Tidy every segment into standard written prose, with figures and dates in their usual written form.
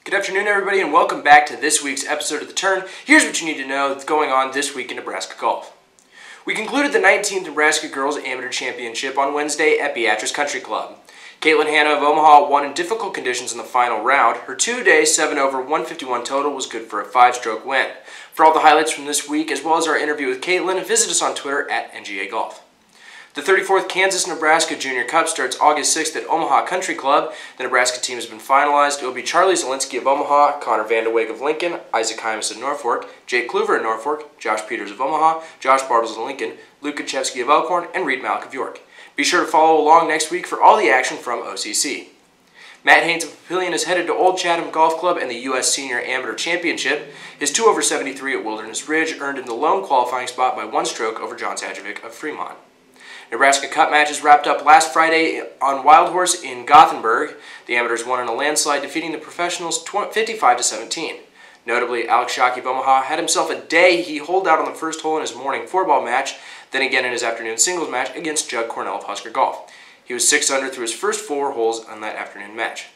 Good afternoon, everybody, and welcome back to this week's episode of The Turn. Here's what you need to know that's going on this week in Nebraska golf. We concluded the 19th Nebraska Girls Amateur Championship on Wednesday at Beatrice Country Club. Caitlin Hanna of Omaha won in difficult conditions in the final round. Her two-day 7-over 151 total was good for a 5-stroke win. For all the highlights from this week, as well as our interview with Caitlin, visit us on Twitter at NGA Golf. The 34th Kansas-Nebraska Junior Cup starts August 6th at Omaha Country Club. The Nebraska team has been finalized. It will be Charlie Zielinski of Omaha, Connor Vandeweghe of Lincoln, Isaac Hymas of Norfolk, Jake Kluver of Norfolk, Josh Peters of Omaha, Josh Bartles of Lincoln, Luke Kaczewski of Elkhorn, and Reed Malik of York. Be sure to follow along next week for all the action from OCC. Matt Haynes of Papillion is headed to Old Chatham Golf Club and the U.S. Senior Amateur Championship. His 2-over 73 at Wilderness Ridge earned him the lone qualifying spot by 1 stroke over John Sajovic of Fremont. Nebraska Cup matches wrapped up last Friday on Wild Horse in Gothenburg. The amateurs won in a landslide, defeating the professionals 55-17. Notably, Alex Schaake of Omaha had himself a day. He holed out on the first hole in his morning 4-ball match, then again in his afternoon singles match against Judd Cornell of Husker Golf. He was 6 under through his first 4 holes on that afternoon match.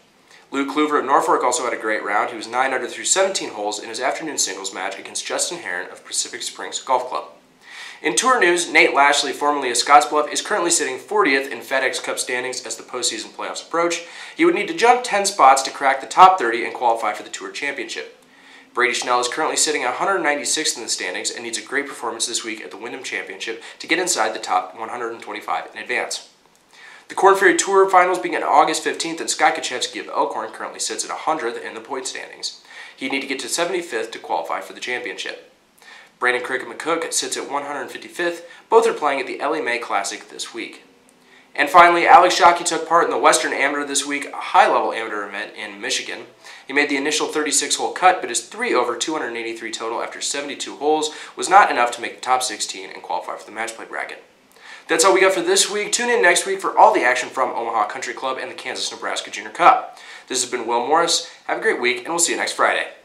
Luke Kluver of Norfolk also had a great round. He was 9 under through 17 holes in his afternoon singles match against Justin Herron of Pacific Springs Golf Club. In Tour news, Nate Lashley, formerly of Scottsbluff, is currently sitting 40th in FedEx Cup standings as the postseason playoffs approach. He would need to jump 10 spots to crack the top 30 and qualify for the Tour Championship. Brady Schnell is currently sitting 196th in the standings and needs a great performance this week at the Wyndham Championship to get inside the top 125 in advance. The Korn Ferry Tour Finals begin August 15th, and Scott Kaczewski of Elkhorn currently sits at 100th in the point standings. He'd need to get to 75th to qualify for the championship. Brandon Crick and McCook sits at 155th. Both are playing at the Ellie Mae Classic this week. And finally, Alex Schaake took part in the Western Amateur this week, a high-level amateur event in Michigan. He made the initial 36-hole cut, but his 3-over 283 total after 72 holes was not enough to make the top 16 and qualify for the match play bracket. That's all we got for this week. Tune in next week for all the action from Omaha Country Club and the Kansas-Nebraska Junior Cup. This has been Will Morris. Have a great week, and we'll see you next Friday.